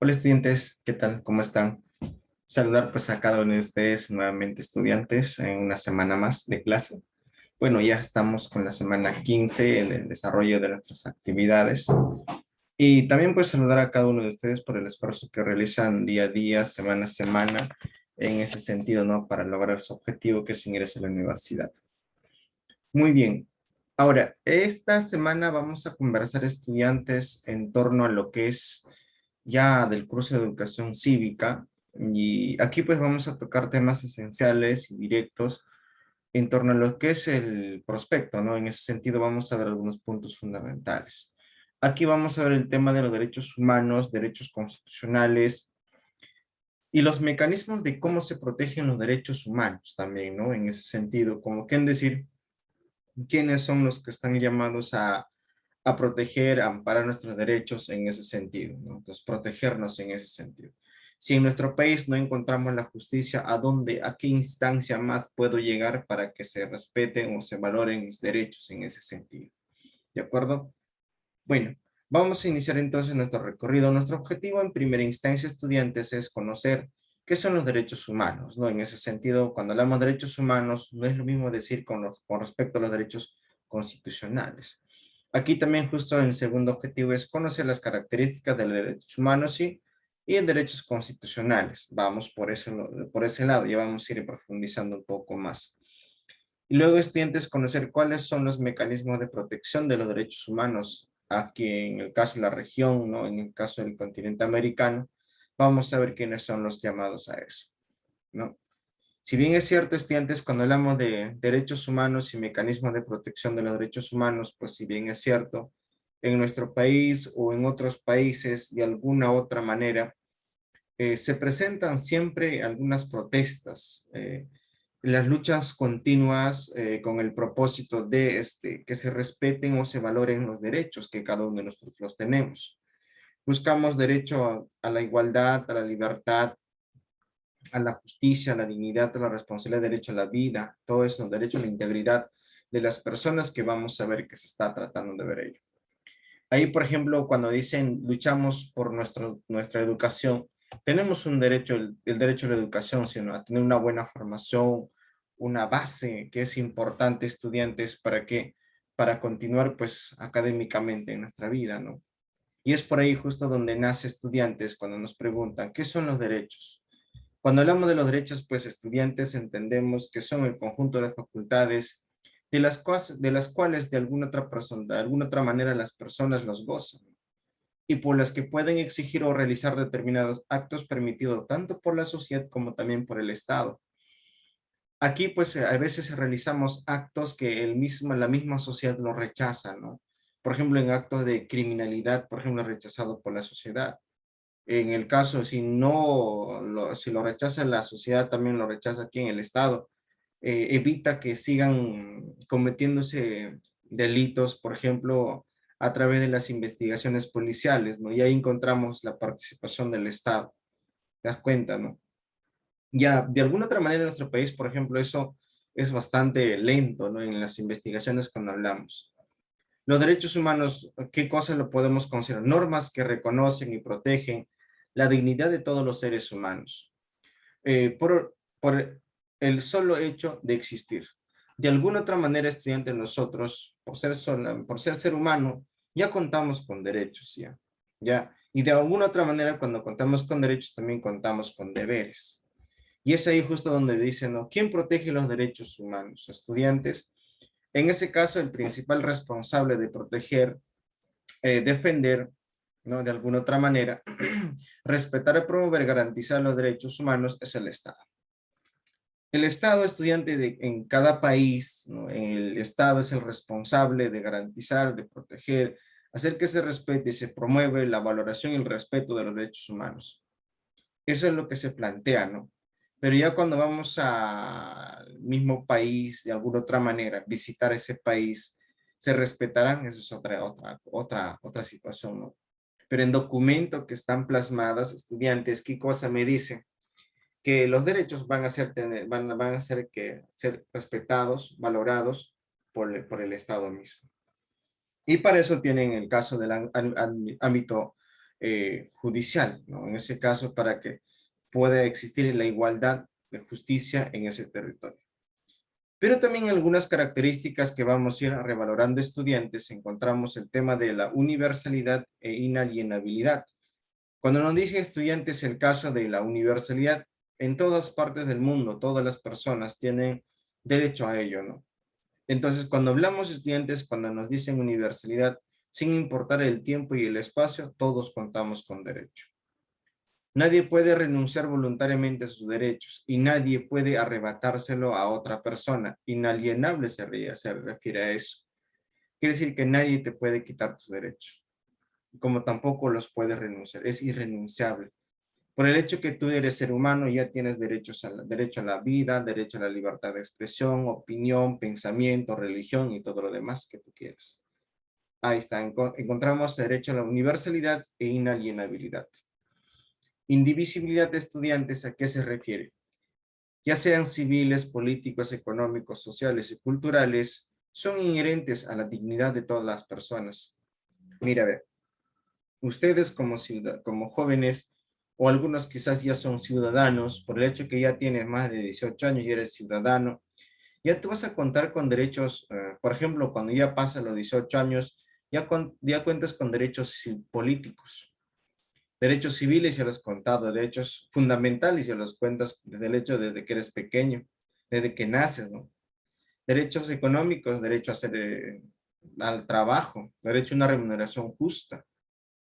Hola estudiantes, ¿qué tal? ¿Cómo están? Saludar pues a cada uno de ustedes nuevamente estudiantes en una semana más de clase. Bueno, ya estamos con la semana 15 en el desarrollo de nuestras actividades y también pues saludar a cada uno de ustedes por el esfuerzo que realizan día a día, semana a semana en ese sentido, ¿no? Para lograr su objetivo que es ingresar a la universidad. Muy bien. Ahora, esta semana vamos a conversar estudiantes en torno a lo que es ya del curso de educación cívica y aquí pues vamos a tocar temas esenciales y directos en torno a lo que es el prospecto, ¿no? En ese sentido vamos a ver algunos puntos fundamentales. Aquí vamos a ver el tema de los derechos humanos, derechos constitucionales y los mecanismos de cómo se protegen los derechos humanos también, ¿no? En ese sentido, como que en decir, quiénes son los que están llamados a proteger, a amparar nuestros derechos en ese sentido, ¿no? Entonces, protegernos en ese sentido. Si en nuestro país no encontramos la justicia, a qué instancia más puedo llegar para que se respeten o se valoren mis derechos en ese sentido? ¿De acuerdo? Bueno, vamos a iniciar entonces nuestro recorrido. Nuestro objetivo en primera instancia, estudiantes, es conocer qué son los derechos humanos, ¿no? En ese sentido, cuando hablamos de derechos humanos, no es lo mismo decir con respecto a los derechos constitucionales. Aquí también justo el segundo objetivo es conocer las características de los derechos humanos y en derechos constitucionales. Vamos por ese lado, ya vamos a ir profundizando un poco más. Y luego, estudiantes, conocer cuáles son los mecanismos de protección de los derechos humanos aquí en el caso de la región, ¿no? En el caso del continente americano, vamos a ver quiénes son los llamados a eso, ¿no? Si bien es cierto, estudiantes, cuando hablamos de derechos humanos y mecanismos de protección de los derechos humanos, pues si bien es cierto, en nuestro país o en otros países, de alguna u otra manera, se presentan siempre algunas protestas, las luchas continuas con el propósito de que se respeten o se valoren los derechos que cada uno de nosotros los tenemos. Buscamos derecho a la igualdad, a la libertad, a la justicia, a la dignidad, a la responsabilidad, derecho a la vida, todo eso, derecho a la integridad de las personas que vamos a ver que se está tratando de ver ello. Ahí, por ejemplo, cuando dicen luchamos por nuestra educación, tenemos un derecho, el derecho a la educación, sino a tener una buena formación, una base que es importante, estudiantes, para continuar pues académicamente en nuestra vida, ¿no? Y es por ahí justo donde nace estudiantes cuando nos preguntan, ¿qué son los derechos? Cuando hablamos de los derechos, pues estudiantes entendemos que son el conjunto de facultades de las cuales de alguna otra persona, de alguna otra manera las personas los gozan y por las que pueden exigir o realizar determinados actos permitidos tanto por la sociedad como también por el Estado. Aquí pues a veces realizamos actos que la misma sociedad lo rechaza, ¿no? Por ejemplo, en actos de criminalidad, por ejemplo, rechazado por la sociedad. En el caso, si lo rechaza la sociedad, también lo rechaza aquí en el Estado. Evita que sigan cometiéndose delitos, por ejemplo, a través de las investigaciones policiales, ¿no? Y ahí encontramos la participación del Estado. ¿Te das cuenta, no? Ya, de alguna otra manera en nuestro país, por ejemplo, eso es bastante lento, ¿no? En las investigaciones cuando hablamos. Los derechos humanos, ¿qué cosas lo podemos considerar? Normas que reconocen y protegen la dignidad de todos los seres humanos, por el solo hecho de existir. De alguna otra manera, estudiantes, nosotros, por ser ser humano, ya contamos con derechos, ya. Y de alguna otra manera, cuando contamos con derechos, también contamos con deberes. Y es ahí justo donde dicen, ¿no? ¿Quién protege los derechos humanos? Estudiantes. En ese caso, el principal responsable de proteger, defender, ¿no? De alguna otra manera, respetar, promover, garantizar los derechos humanos es el Estado. El Estado estudiante en cada país, ¿no? El Estado es el responsable de garantizar, de proteger, hacer que se respete y se promueve la valoración y el respeto de los derechos humanos. Eso es lo que se plantea, ¿no? Pero ya cuando vamos al mismo país, de alguna otra manera, visitar ese país, se respetarán, eso es otra situación, ¿no? Pero en documentos que están plasmadas, estudiantes, ¿qué cosa me dicen? Que los derechos van a ser respetados, valorados por el Estado mismo. Y para eso tienen el caso del ámbito judicial, ¿no? En ese caso, para que pueda existir la igualdad de justicia en ese territorio. Pero también algunas características que vamos a ir revalorando estudiantes, encontramos el tema de la universalidad e inalienabilidad. Cuando nos dice estudiantes el caso de la universalidad, en todas partes del mundo, todas las personas tienen derecho a ello, ¿no? Entonces, cuando hablamos estudiantes, cuando nos dicen universalidad, sin importar el tiempo y el espacio, todos contamos con derecho. Nadie puede renunciar voluntariamente a sus derechos y nadie puede arrebatárselo a otra persona. Inalienable se refiere a eso. Quiere decir que nadie te puede quitar tus derechos, como tampoco los puedes renunciar. Es irrenunciable. Por el hecho que tú eres ser humano, ya tienes derecho a la vida, derecho a la libertad de expresión, opinión, pensamiento, religión y todo lo demás que tú quieras. Ahí está, encontramos derecho a la universalidad e inalienabilidad. Indivisibilidad de estudiantes, ¿a qué se refiere? Ya sean civiles, políticos, económicos, sociales y culturales, son inherentes a la dignidad de todas las personas. Mira, a ver, ustedes como jóvenes, o algunos quizás ya son ciudadanos, por el hecho que ya tienes más de 18 años y eres ciudadano, ya tú vas a contar con derechos, por ejemplo, cuando ya pasan los 18 años, ya cuentas con derechos políticos. Derechos civiles ya los has contado, derechos fundamentales ya los cuentas desde el hecho desde que eres pequeño, desde que naces, ¿no? Derechos económicos, derecho a hacer al trabajo, derecho a una remuneración justa.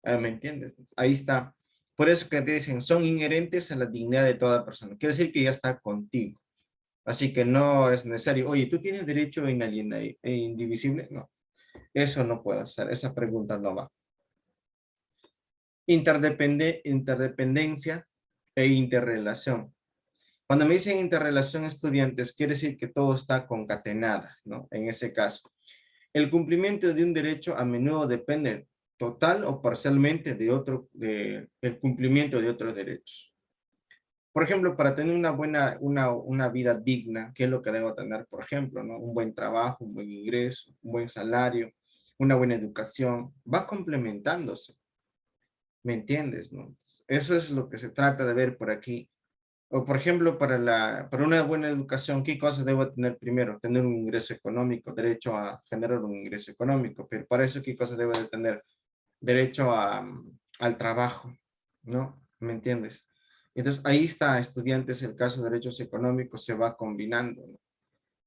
¿Me entiendes? Ahí está. Por eso que te dicen, son inherentes a la dignidad de toda persona. Quiere decir que ya está contigo. Así que no es necesario, oye, ¿tú tienes derecho inalienable e indivisible? No, eso no puede ser, esa pregunta no va. Interdependencia e interrelación. Cuando me dicen interrelación estudiantes, quiere decir que todo está concatenada, ¿no? En ese caso. El cumplimiento de un derecho a menudo depende total o parcialmente del cumplimiento de otros derechos. Por ejemplo, para tener una vida digna, ¿qué es lo que debo tener? Por ejemplo, ¿no? Un buen trabajo, un buen ingreso, un buen salario, una buena educación, va complementándose. ¿Me entiendes? ¿No? Eso es lo que se trata de ver por aquí. O por ejemplo, para una buena educación, ¿qué cosas debo tener primero? Tener un ingreso económico, derecho a generar un ingreso económico. Pero para eso, ¿qué cosas debo de tener? Derecho al trabajo, ¿no? ¿Me entiendes? Entonces, ahí está, estudiantes, el caso de derechos económicos se va combinando, ¿no?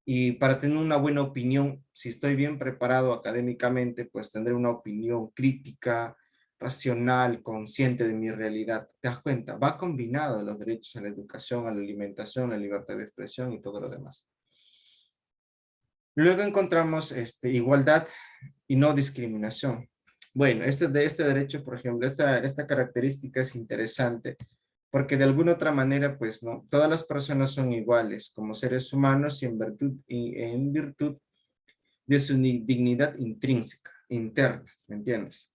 Y para tener una buena opinión, si estoy bien preparado académicamente, pues tendré una opinión crítica, racional, consciente de mi realidad. ¿Te das cuenta? Va combinado los derechos a la educación, a la alimentación, a la libertad de expresión y todo lo demás. Luego encontramos igualdad y no discriminación. Bueno, de este derecho, por ejemplo, esta característica es interesante porque de alguna otra manera, pues no, todas las personas son iguales como seres humanos y en virtud de su dignidad intrínseca, interna, ¿me entiendes?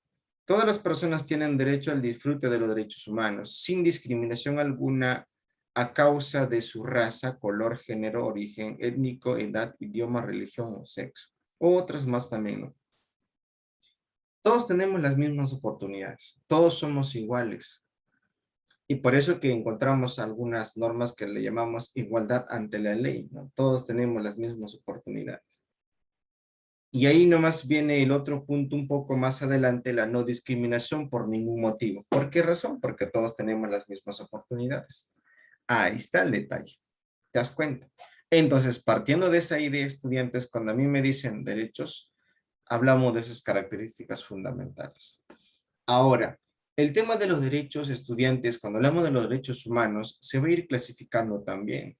Todas las personas tienen derecho al disfrute de los derechos humanos, sin discriminación alguna a causa de su raza, color, género, origen étnico, edad, idioma, religión o sexo. O otras más también, ¿no? Todos tenemos las mismas oportunidades, todos somos iguales. Y por eso que encontramos algunas normas que le llamamos igualdad ante la ley, ¿no? Todos tenemos las mismas oportunidades. Y ahí nomás viene el otro punto un poco más adelante, la no discriminación por ningún motivo. ¿Por qué razón? Porque todos tenemos las mismas oportunidades. Ahí está el detalle. ¿Te das cuenta? Entonces, partiendo de esa idea, estudiantes, cuando a mí me dicen derechos, hablamos de esas características fundamentales. Ahora, el tema de los derechos estudiantes, cuando hablamos de los derechos humanos, se va a ir clasificando también.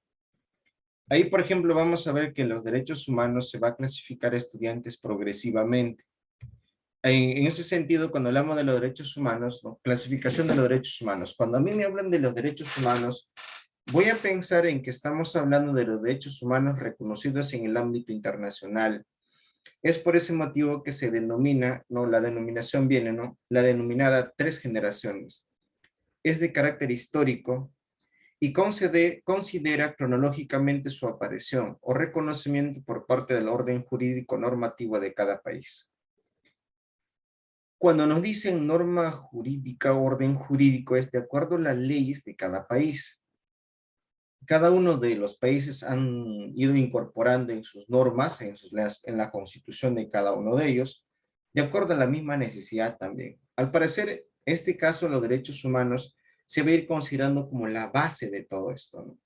Ahí, por ejemplo, vamos a ver que los derechos humanos se va a clasificar a estudiantes progresivamente. En ese sentido, cuando hablamos de los derechos humanos, ¿no? Clasificación de los derechos humanos. Cuando a mí me hablan de los derechos humanos, voy a pensar en que estamos hablando de los derechos humanos reconocidos en el ámbito internacional. Es por ese motivo que se denomina, ¿no? La denominación viene, ¿no? La denominada tres generaciones. Es de carácter histórico y considera cronológicamente su aparición o reconocimiento por parte del orden jurídico normativo de cada país. Cuando nos dicen norma jurídica, orden jurídico, es de acuerdo a las leyes de cada país. Cada uno de los países han ido incorporando en sus normas, en la constitución de cada uno de ellos, de acuerdo a la misma necesidad también. Al parecer, este caso, los derechos humanos se va a ir considerando como la base de todo esto, ¿no?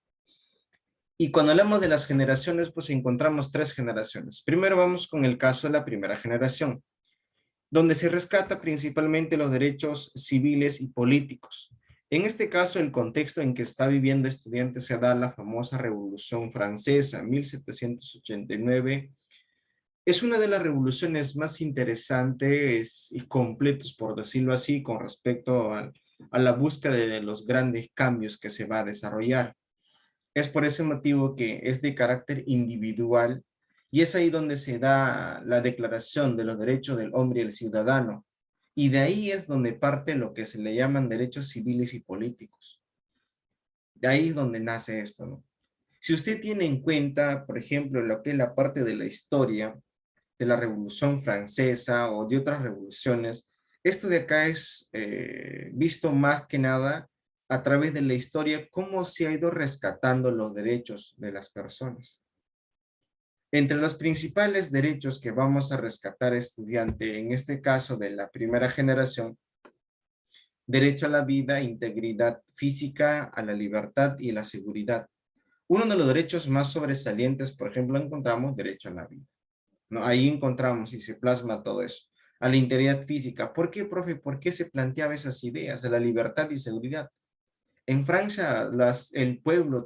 Y cuando hablamos de las generaciones, pues encontramos tres generaciones. Primero vamos con el caso de la primera generación, donde se rescata principalmente los derechos civiles y políticos. En este caso, el contexto en que está viviendo estudiante se da la famosa Revolución Francesa, 1789. Es una de las revoluciones más interesantes y completas, por decirlo así, con respecto a la búsqueda de los grandes cambios que se va a desarrollar. Es por ese motivo que es de carácter individual y es ahí donde se da la declaración de los derechos del hombre y el ciudadano. Y de ahí es donde parte lo que se le llaman derechos civiles y políticos. De ahí es donde nace esto, ¿no? Si usted tiene en cuenta, por ejemplo, lo que es la parte de la historia de la Revolución Francesa o de otras revoluciones, esto de acá es visto más que nada a través de la historia, cómo se ha ido rescatando los derechos de las personas. Entre los principales derechos que vamos a rescatar estudiante, en este caso de la primera generación, derecho a la vida, integridad física, a la libertad y la seguridad. Uno de los derechos más sobresalientes, por ejemplo, encontramos derecho a la vida, ¿no? Ahí encontramos y se plasma todo eso. A la integridad física. ¿Por qué, profe? ¿Por qué se planteaba esas ideas de la libertad y seguridad? En Francia, el pueblo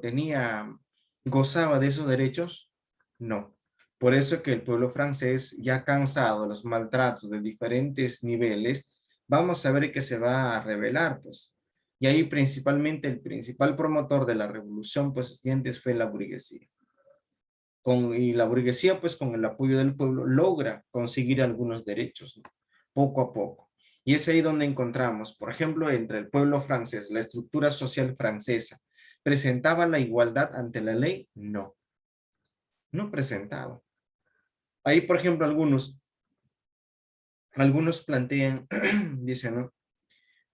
gozaba de esos derechos. No. Por eso que el pueblo francés, ya cansado de los maltratos de diferentes niveles, vamos a ver que se va a rebelar, pues. Y ahí principalmente el principal promotor de la revolución, pues, estudiantes fue la burguesía. Y la burguesía, pues, con el apoyo del pueblo, logra conseguir algunos derechos, ¿no? Poco a poco. Y es ahí donde encontramos, por ejemplo, entre el pueblo francés, la estructura social francesa, ¿presentaba la igualdad ante la ley? No, no presentaba. Ahí, por ejemplo, algunos plantean, dicen, ¿no?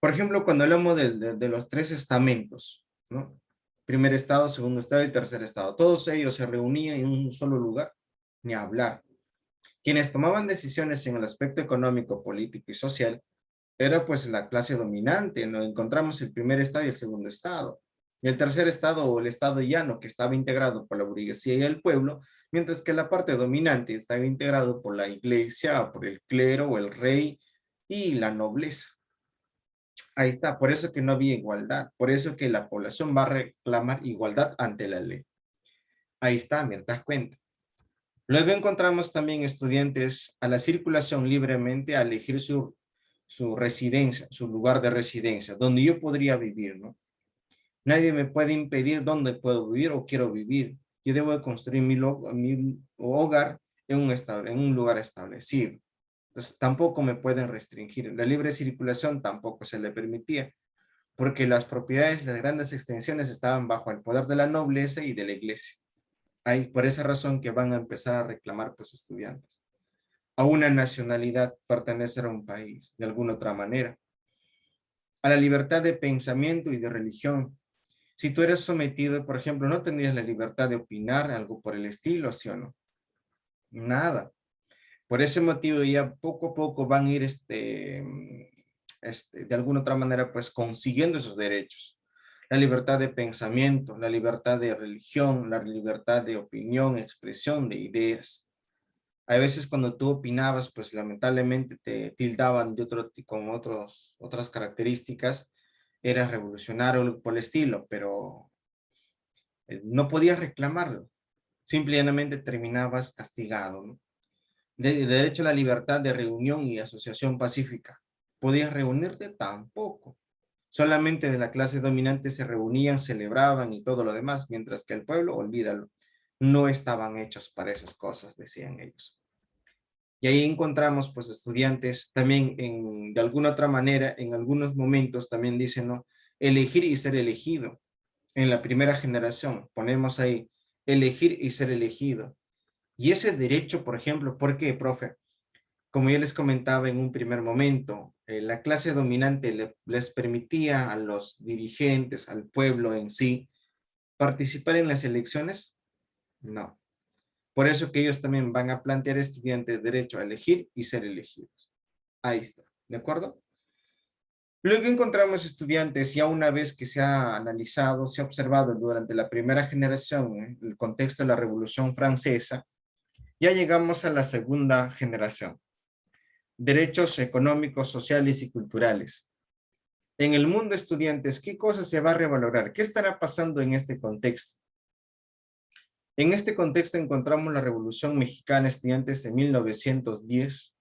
Por ejemplo, cuando hablamos de los tres estamentos, ¿no? Primer estado, segundo estado y tercer estado, todos ellos se reunían en un solo lugar, ni hablar. Quienes tomaban decisiones en el aspecto económico, político y social era pues la clase dominante, ¿no? Encontramos el primer estado y el segundo estado. Y el tercer estado o el estado llano que estaba integrado por la burguesía y el pueblo, mientras que la parte dominante estaba integrado por la iglesia, por el clero o el rey y la nobleza. Ahí está, por eso que no había igualdad, por eso que la población va a reclamar igualdad ante la ley. Ahí está, ¿me das cuenta? Luego encontramos también estudiantes a la circulación libremente a elegir su residencia, su lugar de residencia, donde yo podría vivir, ¿no? Nadie me puede impedir dónde puedo vivir o quiero vivir. Yo debo de construir mi hogar en un lugar establecido. Entonces, tampoco me pueden restringir. La libre circulación tampoco se le permitía, porque las propiedades, las grandes extensiones estaban bajo el poder de la nobleza y de la iglesia. Hay por esa razón que van a empezar a reclamar pues estudiantes. A una nacionalidad, pertenecer a un país, de alguna otra manera. A la libertad de pensamiento y de religión. Si tú eres sometido, por ejemplo, no tendrías la libertad de opinar algo por el estilo, ¿sí o no? Nada. Por ese motivo ya poco a poco van a ir de alguna otra manera pues consiguiendo esos derechos. La libertad de pensamiento, la libertad de religión, la libertad de opinión, expresión de ideas. A veces cuando tú opinabas, pues lamentablemente te tildaban de otras características, eras revolucionario por el estilo, pero no podías reclamarlo. Simplemente terminabas castigado, ¿no? De derecho a la libertad de reunión y asociación pacífica. ¿Podías reunirte? Tampoco. Solamente de la clase dominante se reunían, celebraban y todo lo demás, mientras que el pueblo, olvídalo, no estaban hechos para esas cosas, decían ellos. Y ahí encontramos pues estudiantes también de alguna otra manera, en algunos momentos también dicen, ¿no? Elegir y ser elegido. En la primera generación ponemos ahí, elegir y ser elegido. Y ese derecho, por ejemplo, ¿por qué, profe? Como yo les comentaba en un primer momento, la clase dominante les permitía a los dirigentes, al pueblo en sí, participar en las elecciones. No. Por eso que ellos también van a plantear estudiantes derecho a elegir y ser elegidos. Ahí está, ¿de acuerdo? Luego encontramos estudiantes, ya una vez que se ha analizado, se ha observado durante la primera generación, el contexto de la Revolución Francesa, ya llegamos a la segunda generación. Derechos económicos, sociales y culturales. En el mundo estudiantes, ¿qué cosas se va a revalorar? ¿Qué estará pasando en este contexto? En este contexto encontramos la Revolución Mexicana Estudiantes de 1910.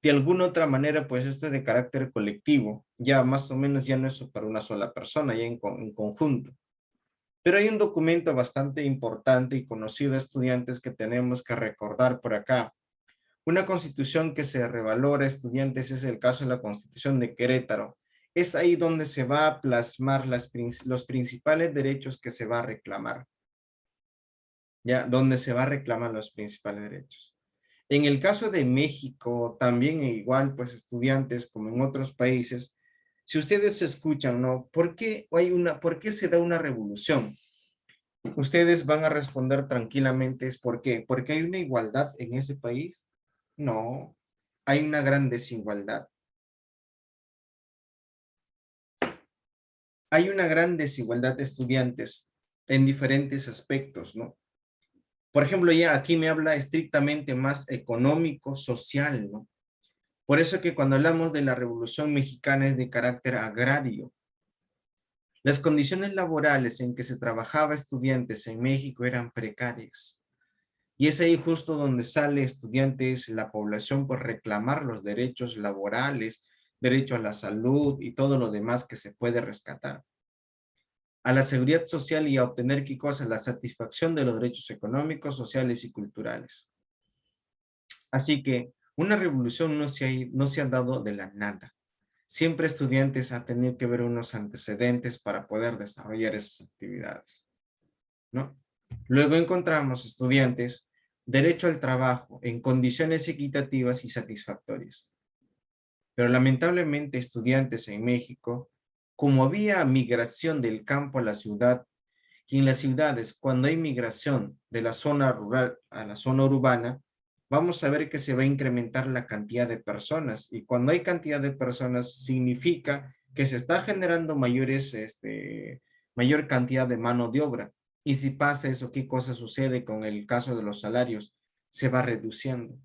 De alguna otra manera, pues esto es de carácter colectivo. Ya más o menos ya no es para una sola persona, ya en conjunto. Pero hay un documento bastante importante y conocido a estudiantes que tenemos que recordar por acá. Una constitución que se revalora a estudiantes es el caso de la Constitución de Querétaro. Es ahí donde se va a plasmar los principales derechos que se va a reclamar. Ya, donde se va a reclamar los principales derechos. En el caso de México, también igual, pues estudiantes como en otros países, si ustedes escuchan, ¿no? ¿Por qué se da una revolución? Ustedes van a responder tranquilamente, ¿es por qué? ¿Porque hay una igualdad en ese país? No, hay una gran desigualdad. Hay una gran desigualdad de estudiantes en diferentes aspectos, ¿no? Por ejemplo, ya aquí me habla estrictamente más económico, social, ¿no? Por eso que cuando hablamos de la Revolución Mexicana es de carácter agrario. Las condiciones laborales en que se trabajaba estudiantes en México eran precarias. Y es ahí justo donde sale estudiantes, la población por reclamar los derechos laborales, derecho a la salud y todo lo demás que se puede rescatar. A la seguridad social y a obtener ¿qué cosa? La satisfacción de los derechos económicos, sociales y culturales. Así que una revolución no se ha dado de la nada. Siempre estudiantes han tenido que ver unos antecedentes para poder desarrollar esas actividades, ¿no? Luego encontramos estudiantes, derecho al trabajo en condiciones equitativas y satisfactorias. Pero lamentablemente estudiantes en México, como había migración del campo a la ciudad, y en las ciudades, cuando hay migración de la zona rural a la zona urbana, vamos a ver que se va a incrementar la cantidad de personas. Y cuando hay cantidad de personas, significa que se está generando mayor cantidad de mano de obra. Y si pasa eso, ¿qué cosa sucede con el caso de los salarios? Se va reduciendo.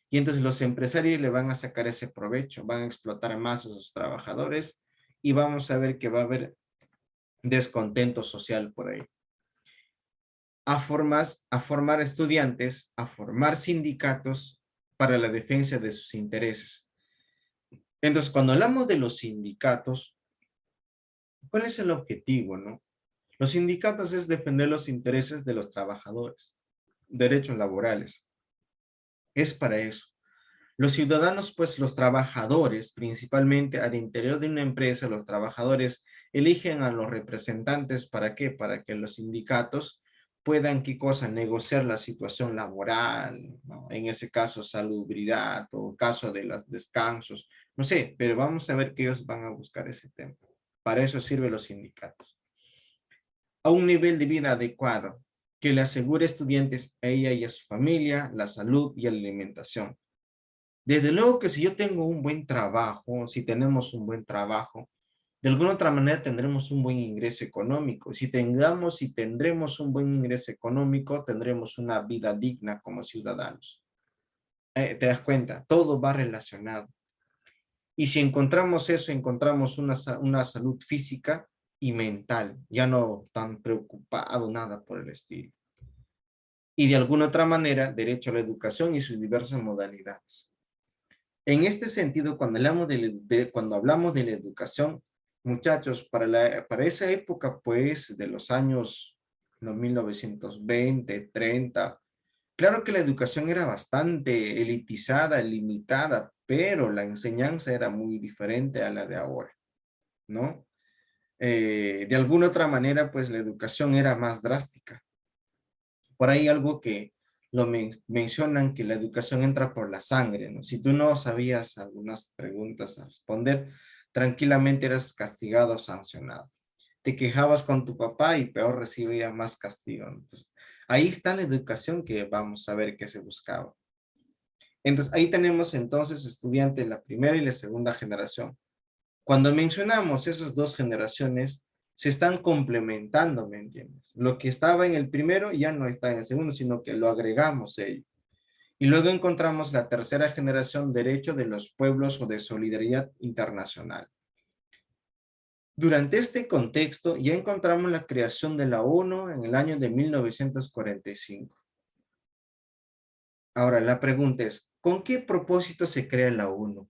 Y entonces los empresarios le van a sacar ese provecho, van a explotar más a sus trabajadores y vamos a ver que va a haber descontento social por ahí. A formar estudiantes, a formar sindicatos para la defensa de sus intereses. Entonces, cuando hablamos de los sindicatos, ¿cuál es el objetivo, no? Los sindicatos es defender los intereses de los trabajadores, derechos laborales. Es para eso. Los ciudadanos, pues los trabajadores, principalmente al interior de una empresa, los trabajadores eligen a los representantes, ¿para qué? Para que los sindicatos puedan, ¿qué cosa? Negociar la situación laboral, ¿no? En ese caso, salubridad o caso de los descansos, no sé, pero vamos a ver que ellos van a buscar ese tema. Para eso sirven los sindicatos. A un nivel de vida adecuado, que le asegure a estudiantes a ella y a su familia la salud y la alimentación. Desde luego que si yo tengo un buen trabajo, si tenemos un buen trabajo, de alguna otra manera tendremos un buen ingreso económico. Si tendremos un buen ingreso económico, tendremos una vida digna como ciudadanos. ¿Te das cuenta? Todo va relacionado. Y si encontramos eso, encontramos una salud física y mental, ya no tan preocupado nada por el estilo. Y de alguna otra manera, derecho a la educación y sus diversas modalidades. En este sentido, cuando hablamos de la educación, muchachos, para esa época, pues, de los años 1920, 30, claro que la educación era bastante elitizada, limitada, pero la enseñanza era muy diferente a la de ahora, ¿no? De alguna otra manera, pues, la educación era más drástica. Por ahí algo que mencionan que la educación entra por la sangre, ¿no? Si tú no sabías algunas preguntas a responder, tranquilamente eras castigado o sancionado. Te quejabas con tu papá y peor recibías más castigo. Entonces, ahí está la educación que vamos a ver que se buscaba. Entonces, ahí tenemos entonces estudiantes de la primera y la segunda generación. Cuando mencionamos esas dos generaciones, se están complementando, ¿me entiendes? Lo que estaba en el primero ya no está en el segundo, sino que lo agregamos ello. Y luego encontramos la tercera generación, derecho de los pueblos o de solidaridad internacional. Durante este contexto ya encontramos la creación de la ONU en el año de 1945. Ahora la pregunta es, ¿con qué propósito se crea la ONU?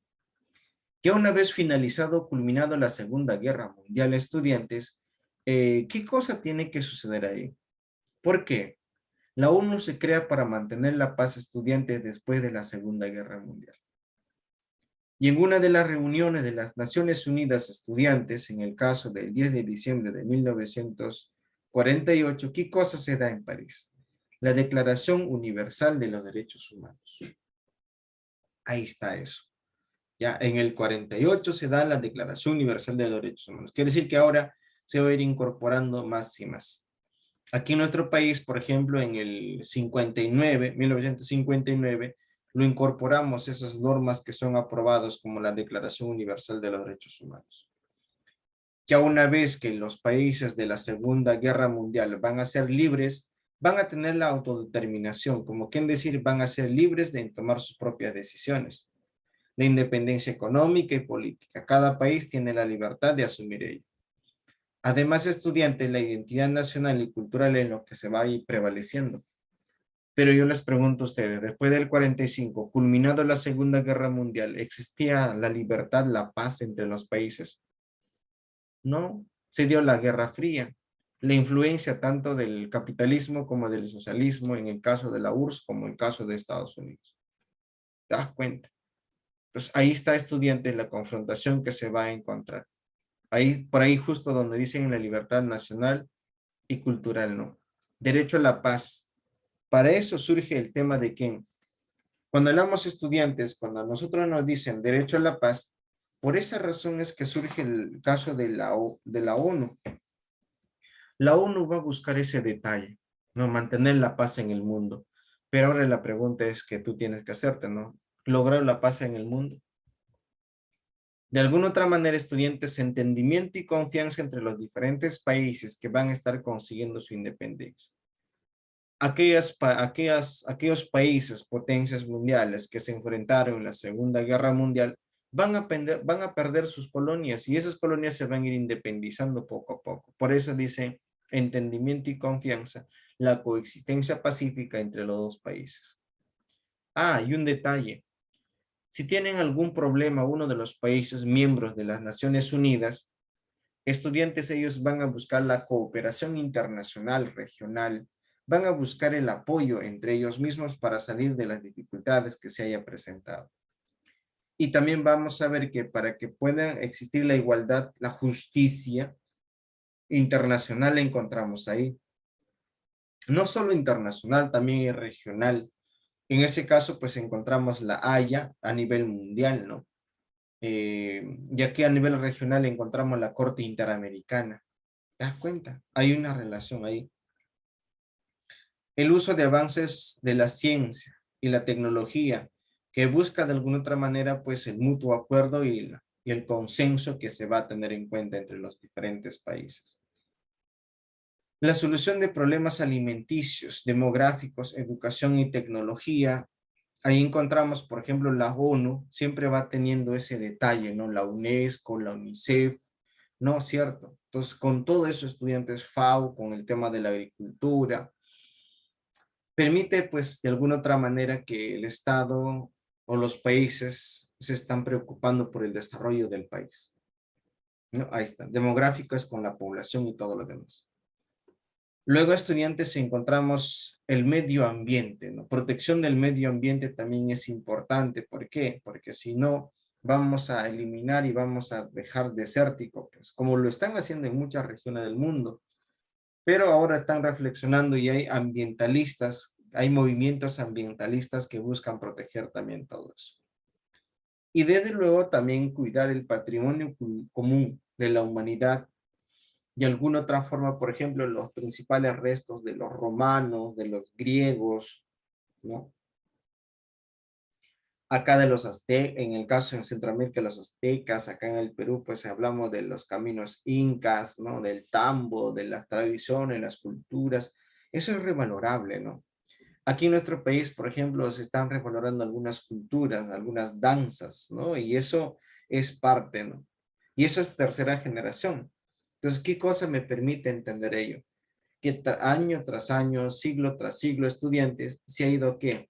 Ya una vez finalizado o culminado la Segunda Guerra Mundial, estudiantes, ¿qué cosa tiene que suceder ahí? ¿Por qué? La ONU se crea para mantener la paz estudiantes después de la Segunda Guerra Mundial. Y en una de las reuniones de las Naciones Unidas Estudiantes, en el caso del 10 de diciembre de 1948, ¿qué cosa se da en París? La Declaración Universal de los Derechos Humanos. Ahí está eso. Ya en el 48 se da la Declaración Universal de los Derechos Humanos. Quiere decir que ahora se va a ir incorporando más y más. Aquí en nuestro país, por ejemplo, en el 59, 1959, lo incorporamos esas normas que son aprobadas como la Declaración Universal de los Derechos Humanos. Ya una vez que los países de la Segunda Guerra Mundial van a ser libres, van a tener la autodeterminación, como quien decir, van a ser libres de tomar sus propias decisiones. La independencia económica y política. Cada país tiene la libertad de asumir ello. Además, estudiantes, la identidad nacional y cultural es lo que se va a ir prevaleciendo. Pero yo les pregunto a ustedes, después del 45, culminado la Segunda Guerra Mundial, ¿existía la libertad, la paz entre los países? No, se dio la Guerra Fría. La influencia tanto del capitalismo como del socialismo, en el caso de la URSS como en el caso de Estados Unidos. ¿Te das cuenta? Entonces, ahí está, estudiantes, la confrontación que se va a encontrar. Ahí, por ahí justo donde dicen la libertad nacional y cultural, ¿no? Derecho a la paz. Para eso surge el tema de quién. Cuando hablamos estudiantes, cuando a nosotros nos dicen derecho a la paz, por esa razón es que surge el caso de la ONU. La ONU va a buscar ese detalle, ¿no? Mantener la paz en el mundo. Pero ahora la pregunta es que tú tienes que hacerte, ¿no? ¿Lograr la paz en el mundo? De alguna otra manera, estudiantes, entendimiento y confianza entre los diferentes países que van a estar consiguiendo su independencia. Aquellos países, potencias mundiales que se enfrentaron en la Segunda Guerra Mundial, van a perder sus colonias y esas colonias se van a ir independizando poco a poco. Por eso dice entendimiento y confianza, la coexistencia pacífica entre los dos países. Ah, y un detalle. Si tienen algún problema uno de los países miembros de las Naciones Unidas, estudiantes ellos van a buscar la cooperación internacional, regional, van a buscar el apoyo entre ellos mismos para salir de las dificultades que se haya presentado. Y también vamos a ver que para que pueda existir la igualdad, la justicia internacional la encontramos ahí. No solo internacional, también regional. En ese caso, pues encontramos la Haya a nivel mundial, ¿no? Y aquí a nivel regional encontramos la Corte Interamericana. ¿Te das cuenta? Hay una relación ahí. El uso de avances de la ciencia y la tecnología que busca de alguna otra manera pues el mutuo acuerdo y el consenso que se va a tener en cuenta entre los diferentes países. La solución de problemas alimenticios, demográficos, educación y tecnología. Ahí encontramos, por ejemplo, la ONU siempre va teniendo ese detalle, ¿no? La UNESCO, la UNICEF, ¿no? ¿Cierto? Entonces, con todo eso, estudiantes FAO, con el tema de la agricultura, permite, pues, de alguna otra manera que el Estado o los países se están preocupando por el desarrollo del país, ¿no? Ahí está. Demográfico es con la población y todo lo demás. Luego, estudiantes, encontramos el medio ambiente, ¿no? Protección del medio ambiente también es importante. ¿Por qué? Porque si no, vamos a eliminar y vamos a dejar desértico, pues, como lo están haciendo en muchas regiones del mundo. Pero ahora están reflexionando y hay ambientalistas hay movimientos ambientalistas que buscan proteger también todo eso. Y desde luego también cuidar el patrimonio común de la humanidad de alguna otra forma, por ejemplo, los principales restos de los romanos, de los griegos, ¿no? Acá de los aztecas, en el caso en Centroamérica, los aztecas, acá en el Perú, pues hablamos de los caminos incas, ¿no? Del tambo, de las tradiciones, las culturas. Eso es revalorable, ¿no? Aquí en nuestro país, por ejemplo, se están revalorando algunas culturas, algunas danzas, ¿no? Y eso es parte, ¿no? Y eso es tercera generación. Entonces, ¿qué cosa me permite entender ello? Que año tras año, siglo tras siglo, estudiantes se ha ido, ¿qué?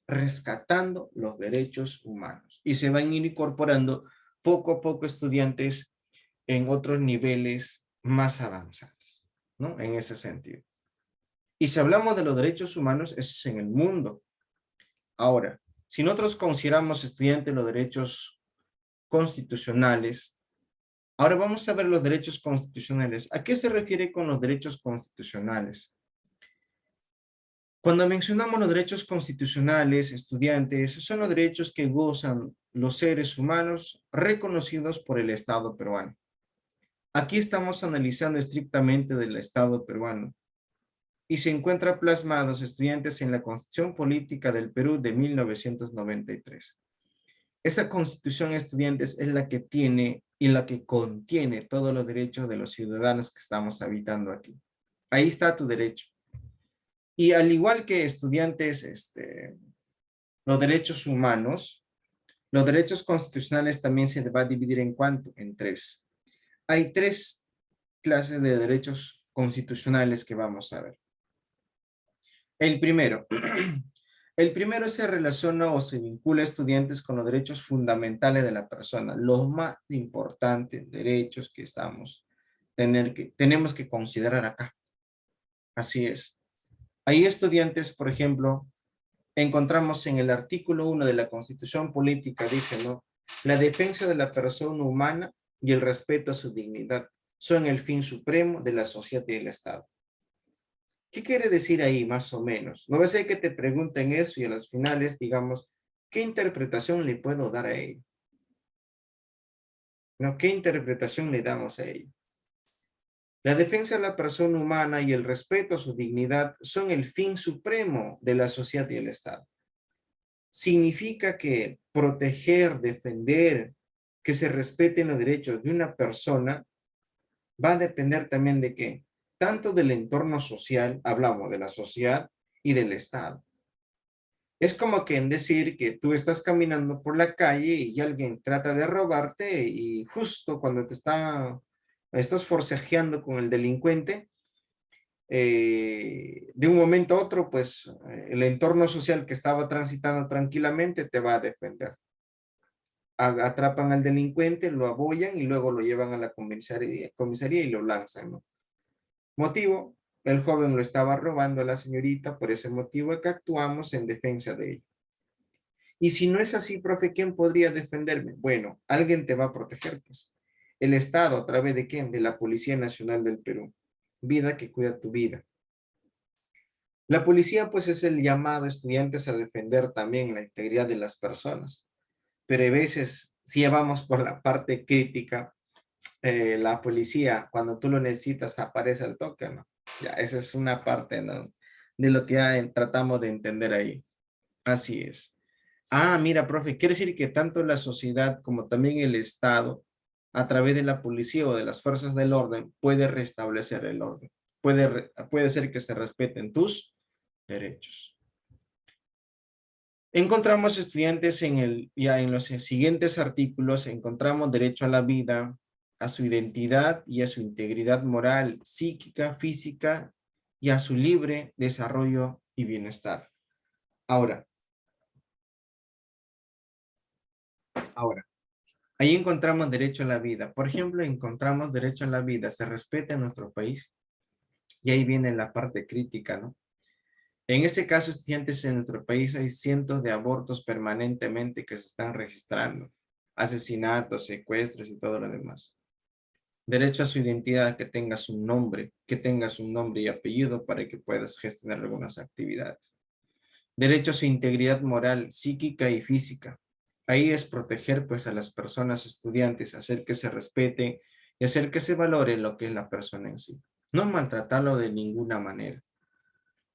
Rescatando los derechos humanos. Y se van a ir incorporando poco a poco estudiantes en otros niveles más avanzados, ¿no? En ese sentido. Y si hablamos de los derechos humanos, eso es en el mundo. Ahora, si nosotros consideramos estudiantes los derechos constitucionales, ahora vamos a ver los derechos constitucionales. ¿A qué se refiere con los derechos constitucionales? Cuando mencionamos los derechos constitucionales, estudiantes, son los derechos que gozan los seres humanos reconocidos por el Estado peruano. Aquí estamos analizando estrictamente del Estado peruano y se encuentra plasmados estudiantes en la Constitución Política del Perú de 1993. Esa Constitución, estudiantes, es la que tiene y la que contiene todos los derechos de los ciudadanos que estamos habitando aquí. Ahí está tu derecho. Y al igual que estudiantes, los derechos humanos, los derechos constitucionales también se va a dividir en cuánto, en tres. Hay tres clases de derechos constitucionales que vamos a ver. El primero, el primero se relaciona o se vincula a estudiantes con los derechos fundamentales de la persona, los más importantes derechos que tenemos que considerar acá. Así es. Hay estudiantes, por ejemplo, encontramos en el artículo 1 de la Constitución Política, dice, ¿no? La defensa de la persona humana y el respeto a su dignidad son el fin supremo de la sociedad y del Estado. ¿Qué quiere decir ahí, más o menos? No va a ser que te pregunten eso y a las finales, digamos, ¿qué interpretación le puedo dar a ello? ¿No? ¿Qué interpretación le damos a ello? La defensa de la persona humana y el respeto a su dignidad son el fin supremo de la sociedad y el Estado. Significa que proteger, defender, que se respeten los derechos de una persona va a depender también de qué, tanto del entorno social, hablamos de la sociedad y del Estado. Es como que en decir que tú estás caminando por la calle y alguien trata de robarte y justo cuando estás forcejeando con el delincuente, de un momento a otro, pues el entorno social que estaba transitando tranquilamente te va a defender. Atrapan al delincuente, lo abollan y luego lo llevan a la comisaría y lo lanzan, ¿no? Motivo, el joven lo estaba robando a la señorita, por ese motivo es que actuamos en defensa de ella. Y si no es así, profe, ¿quién podría defenderme? Bueno, alguien te va a proteger, pues. El Estado, ¿a través de quién? De la Policía Nacional del Perú. Vida que cuida tu vida. La policía, pues, es el llamado a estudiantes a defender también la integridad de las personas. Pero a veces, si vamos por la parte crítica, la policía, cuando tú lo necesitas, aparece al toque, ¿no? Ya, esa es una parte, ¿no? De lo que ya tratamos de entender ahí. Así es. Ah, mira, profe, quiere decir que tanto la sociedad como también el Estado, a través de la policía o de las fuerzas del orden, puede restablecer el orden. Puede ser que se respeten tus derechos. Encontramos estudiantes ya en los siguientes artículos, encontramos derecho a la vida, a su identidad y a su integridad moral, psíquica, física y a su libre desarrollo y bienestar. Ahora, ahí encontramos derecho a la vida. Por ejemplo, encontramos derecho a la vida, se respeta en nuestro país y ahí viene la parte crítica, ¿no? En ese caso, estudiantes en nuestro país hay cientos de abortos permanentemente que se están registrando, asesinatos, secuestros y todo lo demás. Derecho a su identidad, que tengas un nombre y apellido para que puedas gestionar algunas actividades. Derecho a su integridad moral, psíquica y física. Ahí es proteger pues a las personas estudiantes, hacer que se respete y hacer que se valore lo que es la persona en sí. No maltratarlo de ninguna manera.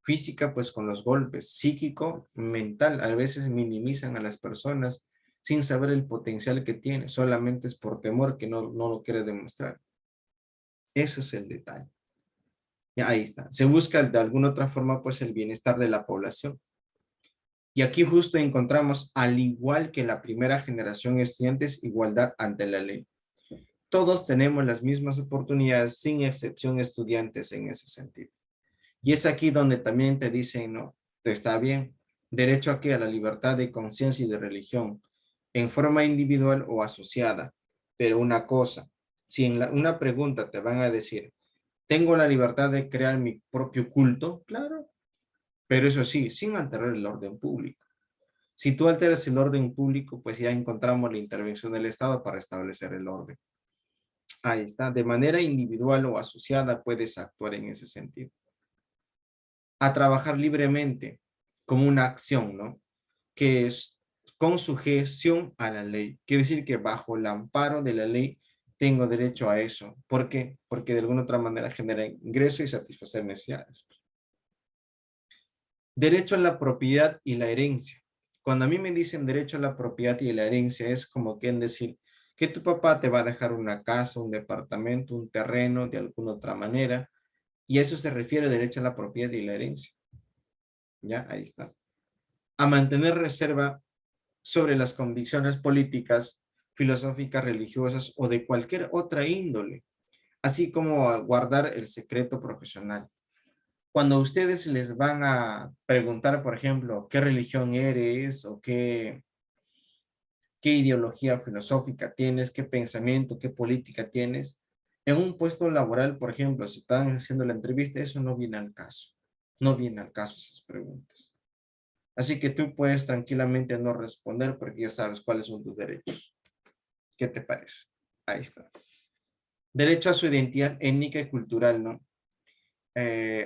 Física pues con los golpes, psíquico, mental. A veces minimizan a las personas sin saber el potencial que tiene, solamente es por temor que no lo quiere demostrar. Ese es el detalle. Ya ahí está. Se busca de alguna otra forma pues el bienestar de la población. Y aquí justo encontramos, al igual que la primera generación de estudiantes, igualdad ante la ley. Todos tenemos las mismas oportunidades, sin excepción estudiantes en ese sentido. Y es aquí donde también te dicen, no, te está bien, derecho aquí a la libertad de conciencia y de religión, en forma individual o asociada. Pero una cosa, si en una pregunta te van a decir, ¿tengo la libertad de crear mi propio culto? Claro, pero eso sí, sin alterar el orden público. Si tú alteras el orden público, pues ya encontramos la intervención del Estado para establecer el orden. Ahí está, de manera individual o asociada puedes actuar en ese sentido. A trabajar libremente como una acción, ¿no? Que es con sujeción a la ley. Quiere decir que bajo el amparo de la ley tengo derecho a eso. ¿Por qué? Porque de alguna otra manera genera ingreso y satisfacer necesidades. Derecho a la propiedad y la herencia. Cuando a mí me dicen derecho a la propiedad y la herencia, es como que en decir que tu papá te va a dejar una casa, un departamento, un terreno de alguna otra manera, y eso se refiere a derecho a la propiedad y la herencia. Ya, ahí está. A mantener reserva sobre las convicciones políticas, filosóficas, religiosas o de cualquier otra índole, así como a guardar el secreto profesional. Cuando ustedes les van a preguntar, por ejemplo, qué religión eres o qué ideología filosófica tienes, qué pensamiento, qué política tienes, en un puesto laboral, por ejemplo, si están haciendo la entrevista, eso no viene al caso. No viene al caso esas preguntas. Así que tú puedes tranquilamente no responder porque ya sabes cuáles son tus derechos. ¿Qué te parece? Ahí está. Derecho a su identidad étnica y cultural, ¿no?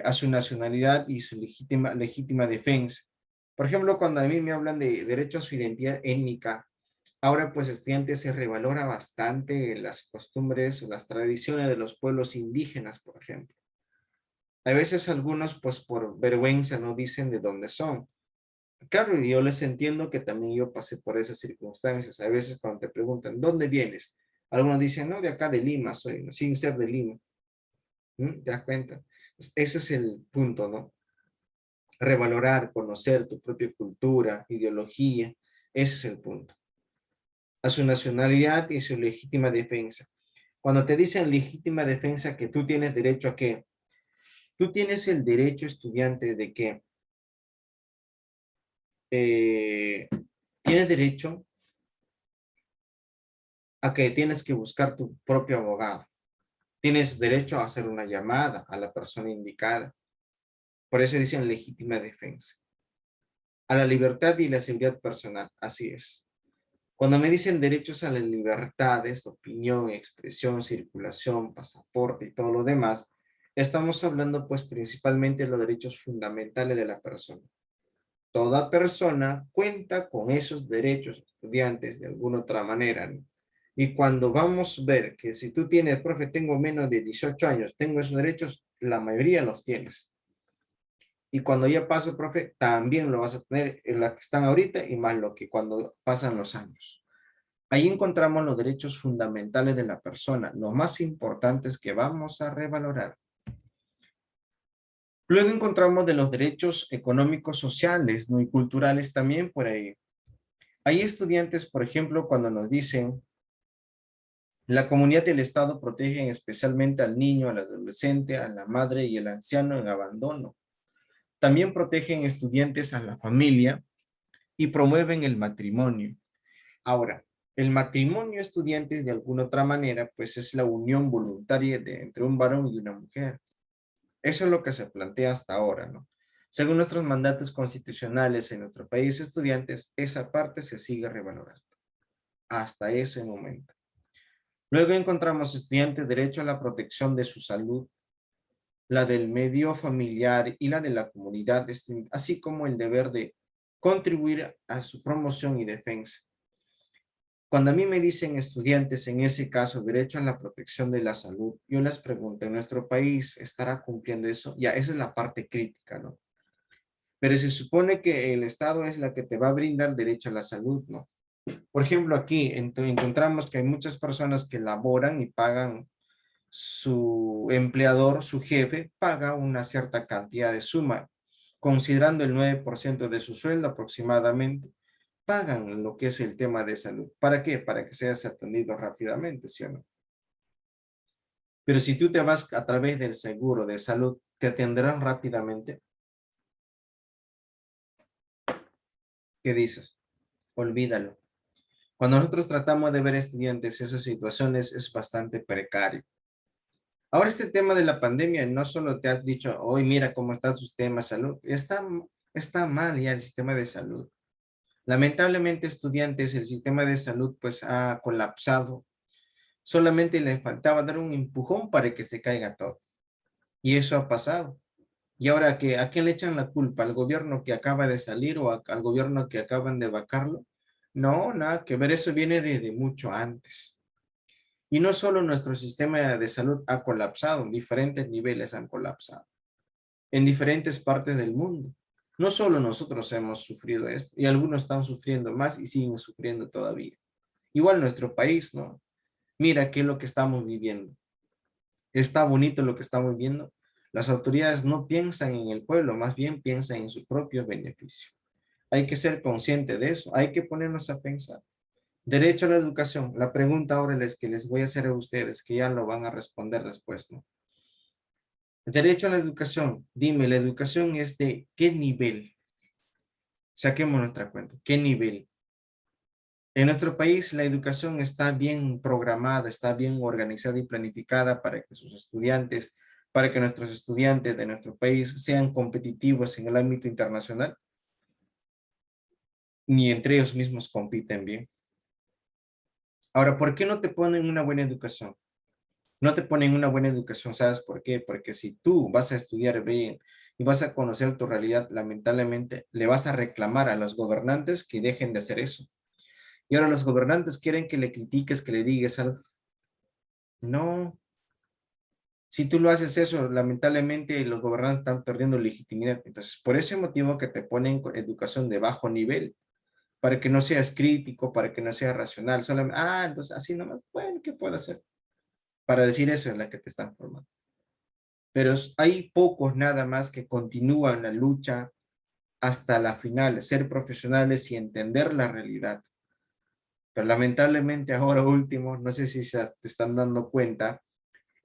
A su nacionalidad y su legítima defensa. Por ejemplo, cuando a mí me hablan de derecho a su identidad étnica, ahora pues estudiantes se revalora bastante las costumbres o las tradiciones de los pueblos indígenas, por ejemplo. A veces algunos pues por vergüenza no dicen de dónde son. Claro, yo les entiendo que también yo pasé por esas circunstancias. A veces cuando te preguntan, ¿dónde vienes? Algunos dicen, no, de acá de Lima soy, ¿no? Sin ser de Lima. ¿Mm? ¿Te das cuenta? Ese es el punto, ¿no? Revalorar, conocer tu propia cultura, ideología, ese es el punto. A su nacionalidad y su legítima defensa. Cuando te dicen legítima defensa, que tú tienes derecho a qué, tú tienes el derecho, estudiante, de que tienes derecho a que tienes que buscar tu propio abogado. Tienes derecho a hacer una llamada a la persona indicada. Por eso dicen legítima defensa. A la libertad y la seguridad personal, así es. Cuando me dicen derechos a las libertades, opinión, expresión, circulación, pasaporte y todo lo demás, estamos hablando pues principalmente de los derechos fundamentales de la persona. Toda persona cuenta con esos derechos, estudiantes, de alguna otra manera, ¿no? Y cuando vamos a ver que si tú tienes, profe, tengo menos de 18 años, tengo esos derechos, la mayoría los tienes. Y cuando ya paso, profe, también lo vas a tener en la que están ahorita y más lo que cuando pasan los años. Ahí encontramos los derechos fundamentales de la persona, los más importantes que vamos a revalorar. Luego encontramos de los derechos económicos, sociales, ¿no? Y culturales también por ahí. Hay estudiantes, por ejemplo, cuando nos dicen, la comunidad del Estado protege especialmente al niño, al adolescente, a la madre y al anciano en abandono. También protegen estudiantes a la familia y promueven el matrimonio. Ahora, el matrimonio estudiantes de alguna otra manera, pues es la unión voluntaria entre un varón y una mujer. Eso es lo que se plantea hasta ahora, ¿no? Según nuestros mandatos constitucionales en nuestro país, estudiantes, esa parte se sigue revalorando hasta ese momento. Luego encontramos estudiantes derecho a la protección de su salud, la del medio familiar y la de la comunidad, así como el deber de contribuir a su promoción y defensa. Cuando a mí me dicen estudiantes, en ese caso, derecho a la protección de la salud, yo les pregunto, ¿en nuestro país estará cumpliendo eso? Ya, esa es la parte crítica, ¿no? Pero se supone que el Estado es la que te va a brindar derecho a la salud, ¿no? Por ejemplo, aquí encontramos que hay muchas personas que laboran y pagan su empleador, su jefe, paga una cierta cantidad de suma, considerando el 9% de su sueldo aproximadamente, pagan lo que es el tema de salud. ¿Para qué? Para que seas atendido rápidamente, ¿sí o no? Pero si tú te vas a través del seguro de salud, ¿te atenderán rápidamente? ¿Qué dices? Olvídalo. Cuando nosotros tratamos de ver estudiantes, esas situaciones es bastante precario. Ahora este tema de la pandemia, no solo te has dicho, hoy mira cómo está su sistema de salud, está mal ya el sistema de salud. Lamentablemente, estudiantes, el sistema de salud pues ha colapsado. Solamente le faltaba dar un empujón para que se caiga todo. Y eso ha pasado. Y ahora, ¿a quién le echan la culpa? ¿Al gobierno que acaba de salir o al gobierno que acaban de vacarlo? No, nada que ver, eso viene desde mucho antes. Y no solo nuestro sistema de salud ha colapsado, diferentes niveles han colapsado, en diferentes partes del mundo. No solo nosotros hemos sufrido esto, y algunos están sufriendo más y siguen sufriendo todavía. Igual nuestro país, ¿no? Mira qué es lo que estamos viviendo. Está bonito lo que estamos viendo. Las autoridades no piensan en el pueblo, más bien piensan en su propio beneficio. Hay que ser consciente de eso, hay que ponernos a pensar. Derecho a la educación. La pregunta ahora es que les voy a hacer a ustedes, que ya lo van a responder después, ¿no? Derecho a la educación. Dime, ¿la educación es de qué nivel? Saquemos nuestra cuenta. ¿Qué nivel? En nuestro país la educación está bien programada, está bien organizada y planificada para que sus estudiantes, para que nuestros estudiantes de nuestro país sean competitivos en el ámbito internacional, ni entre ellos mismos compiten bien. Ahora, ¿por qué no te ponen una buena educación? No te ponen una buena educación, ¿sabes por qué? Porque si tú vas a estudiar bien y vas a conocer tu realidad, lamentablemente le vas a reclamar a los gobernantes que dejen de hacer eso. Y ahora los gobernantes quieren que le critiques, que le digas algo. No, si tú lo haces eso, lamentablemente los gobernantes están perdiendo legitimidad. Entonces, por ese motivo que te ponen educación de bajo nivel, para que no seas crítico, para que no seas racional, solamente, entonces así nomás, bueno, ¿qué puedo hacer? Para decir eso es la que te están formando. Pero hay pocos nada más que continúan la lucha hasta la final, ser profesionales y entender la realidad. Pero lamentablemente ahora último, no sé si te están dando cuenta,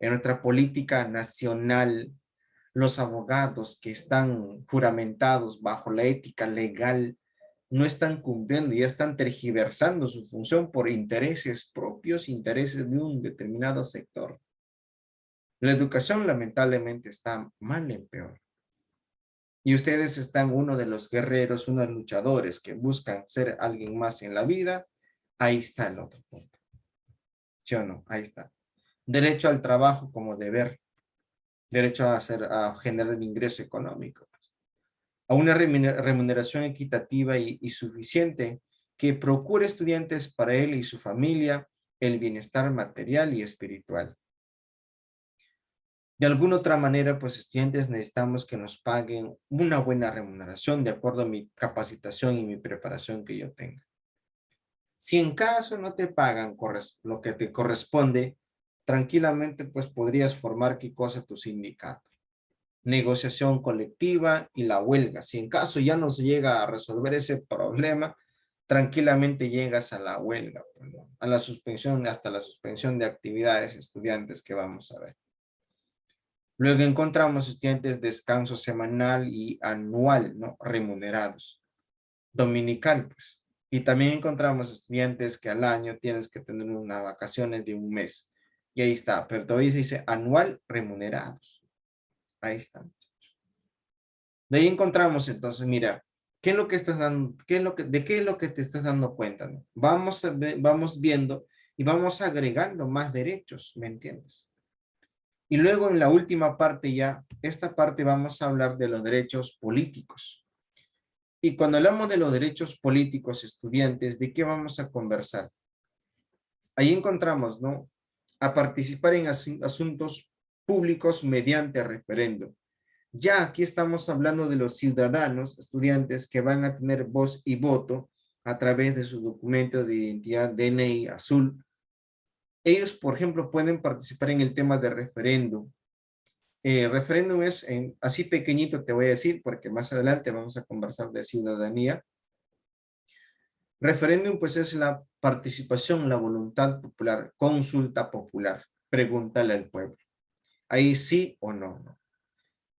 en nuestra política nacional, los abogados que están juramentados bajo la ética legal no están cumpliendo y están tergiversando su función por intereses propios, intereses de un determinado sector. La educación lamentablemente está mal en peor. Y ustedes están uno de los guerreros, unos luchadores que buscan ser alguien más en la vida. Ahí está el otro punto. ¿Sí o no? Ahí está. Derecho al trabajo como deber. Derecho a generar un ingreso económico. A una remuneración equitativa y suficiente que procure estudiantes para él y su familia el bienestar material y espiritual. De alguna otra manera, pues estudiantes necesitamos que nos paguen una buena remuneración de acuerdo a mi capacitación y mi preparación que yo tenga. Si en caso no te pagan lo que te corresponde, tranquilamente pues podrías formar qué cosa tu sindicato. Negociación colectiva y la huelga. Si en caso ya no se llega a resolver ese problema, tranquilamente llegas a la huelga, a la suspensión, hasta la suspensión de actividades estudiantes que vamos a ver. Luego encontramos estudiantes descanso semanal y anual, ¿no? Remunerados. Dominical, pues. Y también encontramos estudiantes que al año tienes que tener unas vacaciones de un mes. Y ahí está, pero todavía se dice anual remunerados. Ahí está. De ahí encontramos entonces, mira, ¿qué es lo que estás dando? ¿De qué es lo que te estás dando cuenta? ¿No? Vamos viendo y vamos agregando más derechos, ¿me entiendes? Y luego en la última parte ya, esta parte vamos a hablar de los derechos políticos. Y cuando hablamos de los derechos políticos estudiantes, ¿de qué vamos a conversar? Ahí encontramos, ¿no? A participar en asuntos públicos mediante referéndum. Ya aquí estamos hablando de los ciudadanos, estudiantes que van a tener voz y voto a través de su documento de identidad DNI azul. Ellos, por ejemplo, pueden participar en el tema de referéndum. Referéndum es, así pequeñito te voy a decir, porque más adelante vamos a conversar de ciudadanía. Referéndum, pues, es la participación, la voluntad popular, consulta popular, pregúntale al pueblo. Ahí sí o no, ¿no?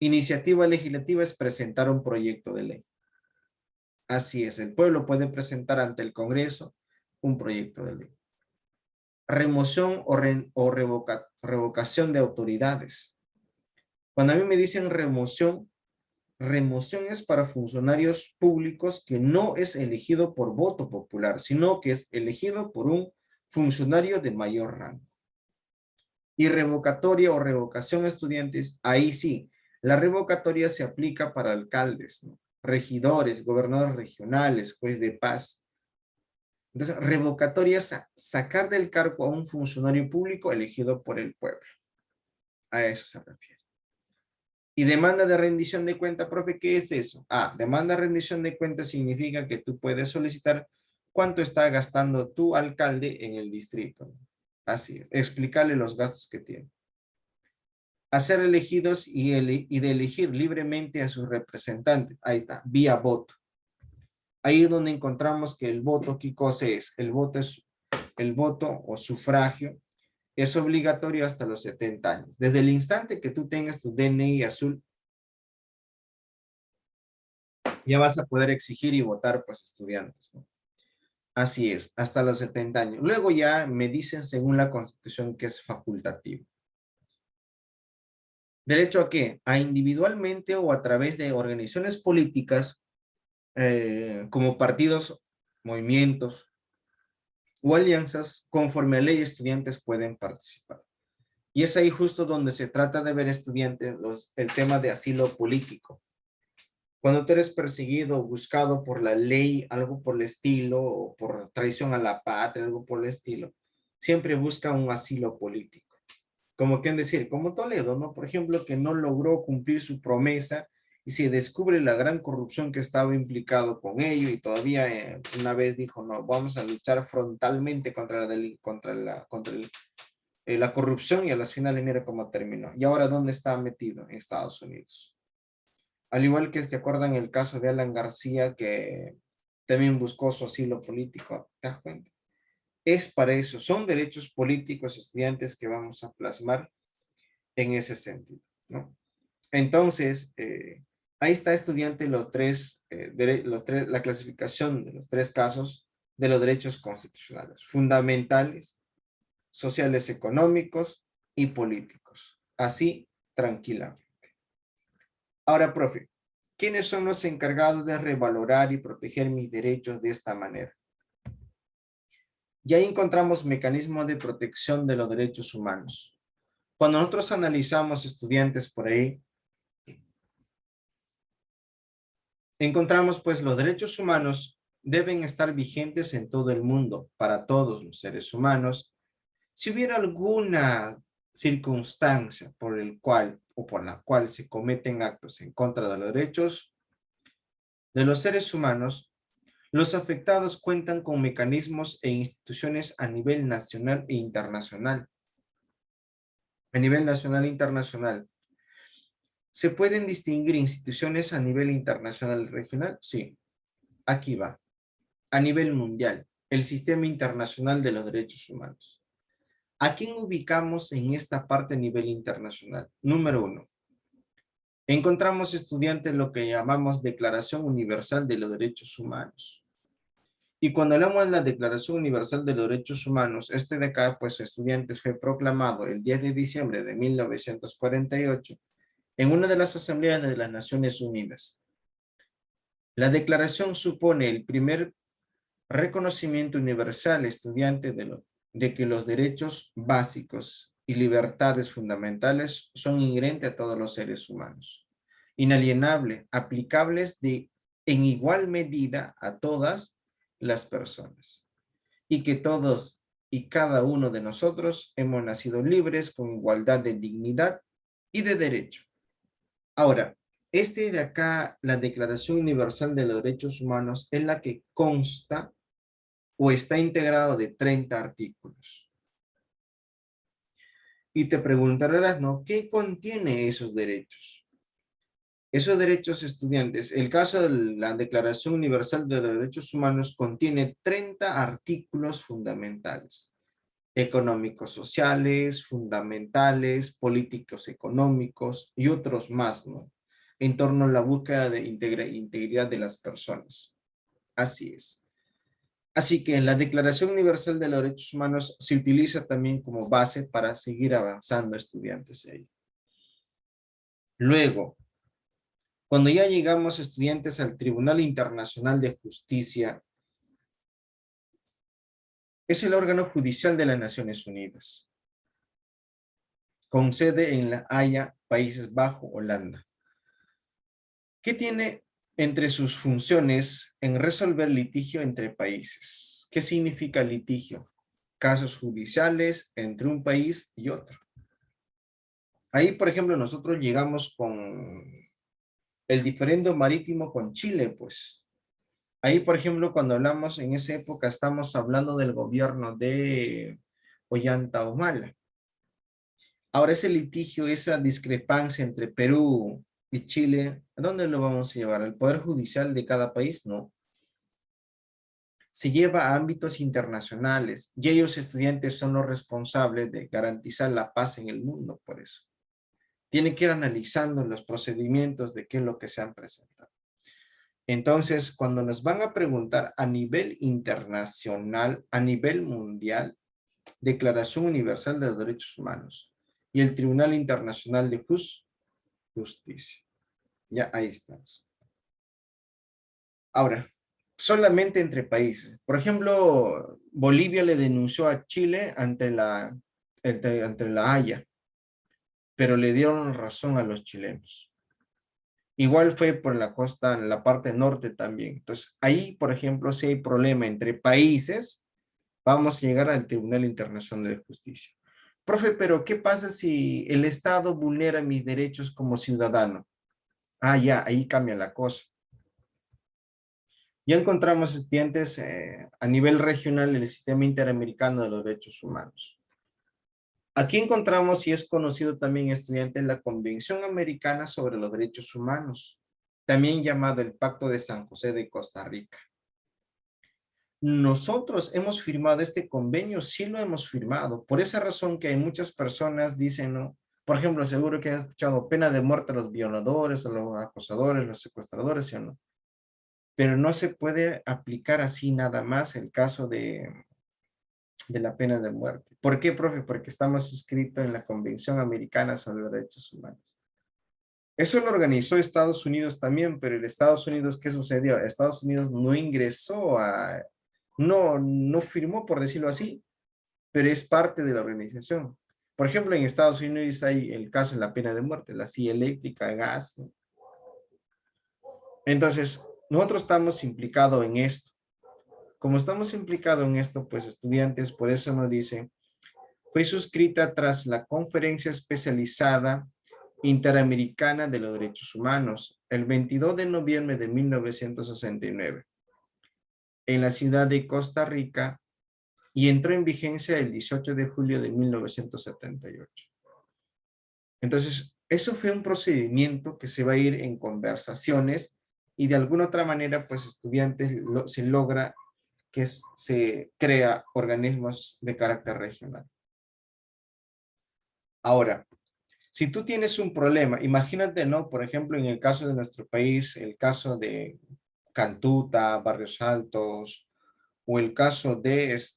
Iniciativa legislativa es presentar un proyecto de ley. Así es, el pueblo puede presentar ante el Congreso un proyecto de ley. Remoción o revocación de autoridades. Cuando a mí me dicen remoción, remoción es para funcionarios públicos que no es elegido por voto popular, sino que es elegido por un funcionario de mayor rango. Y revocatoria o revocación de estudiantes, ahí sí, la revocatoria se aplica para alcaldes, ¿no? Regidores, gobernadores regionales, juez de paz. Entonces, revocatoria es sacar del cargo a un funcionario público elegido por el pueblo. A eso se refiere. Y demanda de rendición de cuenta, profe, ¿qué es eso? Demanda de rendición de cuenta significa que tú puedes solicitar cuánto está gastando tu alcalde en el distrito. Así es, explicarle los gastos que tiene. A ser elegidos y de elegir libremente a sus representantes. Ahí está, vía voto. Ahí es donde encontramos que el voto, ¿qué cosa es? El voto o sufragio es obligatorio hasta los 70 años. Desde el instante que tú tengas tu DNI azul, ya vas a poder exigir y votar, pues, estudiantes, ¿no? Así es, hasta los 70 años. Luego ya me dicen, según la Constitución, que es facultativo. ¿Derecho a qué? A individualmente o a través de organizaciones políticas, como partidos, movimientos o alianzas, conforme a ley, estudiantes pueden participar. Y es ahí justo donde se trata de ver, estudiantes, el tema de asilo político. Cuando tú eres perseguido o buscado por la ley, algo por el estilo, o por traición a la patria, algo por el estilo, siempre busca un asilo político. Como quien decir, como Toledo, ¿no? Por ejemplo, que no logró cumplir su promesa y se descubre la gran corrupción que estaba implicado con ello, y todavía una vez dijo, no, vamos a luchar frontalmente contra la corrupción, y a las finales mira cómo terminó. ¿Y ahora dónde está metido? En Estados Unidos. Al igual que, ¿te acuerdan el caso de Alan García, que también buscó su asilo político? ¿Te das cuenta? Es para eso, son derechos políticos, estudiantes, que vamos a plasmar en ese sentido, ¿no? Entonces, ahí está, estudiante, la clasificación de los tres casos de los derechos constitucionales, fundamentales, sociales, económicos y políticos. Así, tranquilamente. Ahora, profe, ¿quiénes son los encargados de revalorar y proteger mis derechos de esta manera? Y ahí encontramos mecanismos de protección de los derechos humanos. Cuando nosotros analizamos, estudiantes, por ahí, encontramos, pues, los derechos humanos deben estar vigentes en todo el mundo, para todos los seres humanos. Si hubiera alguna circunstancia por el cual o por la cual se cometen actos en contra de los derechos de los seres humanos, los afectados cuentan con mecanismos e instituciones a nivel nacional e internacional. A nivel nacional e internacional. ¿Se pueden distinguir instituciones a nivel internacional y regional? Sí. Aquí va. A nivel mundial, el Sistema Internacional de los Derechos Humanos. ¿A quién ubicamos en esta parte a nivel internacional? Número 1. Encontramos, estudiantes, lo que llamamos Declaración Universal de los Derechos Humanos. Y cuando hablamos de la Declaración Universal de los Derechos Humanos, este de acá, pues, estudiantes, fue proclamado el 10 de diciembre de 1948 en una de las asambleas de las Naciones Unidas. La declaración supone el primer reconocimiento universal, estudiante, de que los derechos básicos y libertades fundamentales son inherentes a todos los seres humanos, inalienables, aplicables en igual medida a todas las personas y que todos y cada uno de nosotros hemos nacido libres con igualdad de dignidad y de derecho. Ahora, este de acá, la Declaración Universal de los Derechos Humanos, es la que consta o está integrado de 30 artículos. Y te preguntarás, ¿no? ¿Qué contiene esos derechos? Esos derechos estudiantes, el caso de la Declaración Universal de los Derechos Humanos contiene 30 artículos fundamentales, económicos, sociales, fundamentales, políticos, económicos y otros más, ¿no? En torno a la búsqueda de integridad de las personas. Así es. Así que la Declaración Universal de los Derechos Humanos se utiliza también como base para seguir avanzando estudiantes ahí. Luego, cuando ya llegamos estudiantes al Tribunal Internacional de Justicia, es el órgano judicial de las Naciones Unidas, con sede en La Haya, Países Bajos, Holanda. ¿Qué tiene entre sus funciones en resolver litigio entre países? ¿Qué significa litigio? Casos judiciales entre un país y otro. Ahí, por ejemplo, nosotros llegamos con el diferendo marítimo con Chile, pues. Ahí, por ejemplo, cuando hablamos en esa época, estamos hablando del gobierno de Ollanta Humala. Ahora, ese litigio, esa discrepancia entre Perú y Chile, ¿a dónde lo vamos a llevar? ¿Al Poder Judicial de cada país? No. Se lleva a ámbitos internacionales y ellos, estudiantes, son los responsables de garantizar la paz en el mundo, por eso. Tienen que ir analizando los procedimientos de qué es lo que se han presentado. Entonces, cuando nos van a preguntar a nivel internacional, a nivel mundial, Declaración Universal de los Derechos Humanos y el Tribunal Internacional de Justicia. Ya ahí estamos. Ahora, solamente entre países. Por ejemplo, Bolivia le denunció a Chile ante la Haya, pero le dieron razón a los chilenos. Igual fue por la costa, en la parte norte también. Entonces, ahí, por ejemplo, si hay problema entre países, vamos a llegar al Tribunal Internacional de Justicia. Profe, pero ¿qué pasa si el Estado vulnera mis derechos como ciudadano? Ah, ya, ahí cambia la cosa. Ya encontramos estudiantes a nivel regional en el Sistema Interamericano de los Derechos Humanos. Aquí encontramos, y es conocido también estudiante, la Convención Americana sobre los Derechos Humanos, también llamado el Pacto de San José de Costa Rica. Nosotros hemos firmado este convenio, sí lo hemos firmado, por esa razón que hay muchas personas dicen, ¿no? Por ejemplo, seguro que han escuchado pena de muerte a los violadores, a los acosadores, los secuestradores, ¿sí o no? Pero no se puede aplicar así nada más el caso de la pena de muerte. ¿Por qué, profe? Porque estamos inscritos en la Convención Americana sobre los Derechos Humanos. Eso lo organizó Estados Unidos también, pero en Estados Unidos, ¿qué sucedió? Estados Unidos no ingresó no firmó, por decirlo así, pero es parte de la organización. Por ejemplo, en Estados Unidos hay el caso de la pena de muerte, la silla eléctrica, gas, ¿no? Entonces, nosotros estamos implicados en esto. Como estamos implicados en esto, pues estudiantes, por eso nos dicen, fue suscrita tras la Conferencia Especializada Interamericana de los Derechos Humanos, el 22 de noviembre de 1969, en la ciudad de Costa Rica, y entró en vigencia el 18 de julio de 1978. Entonces, eso fue un procedimiento que se va a ir en conversaciones y de alguna otra manera, pues estudiantes se logra que se crea organismos de carácter regional. Ahora, si tú tienes un problema, imagínate, ¿no? Por ejemplo, en el caso de nuestro país, el caso de Cantuta, Barrios Altos, o el caso del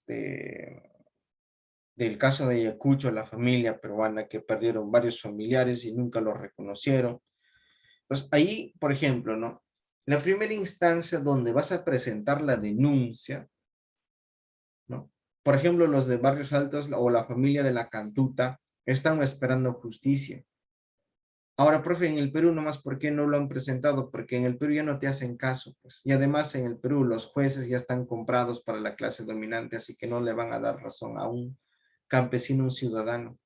caso de Ayacucho, la familia peruana que perdieron varios familiares y nunca los reconocieron. Entonces, ahí, por ejemplo, ¿no? La primera instancia donde vas a presentar la denuncia, ¿no? Por ejemplo, los de Barrios Altos o la familia de la Cantuta están esperando justicia. Ahora, profe, en el Perú nomás, ¿por qué no lo han presentado? Porque en el Perú ya no te hacen caso, pues. Y además en el Perú los jueces ya están comprados para la clase dominante, así que no le van a dar razón a un campesino, un ciudadano.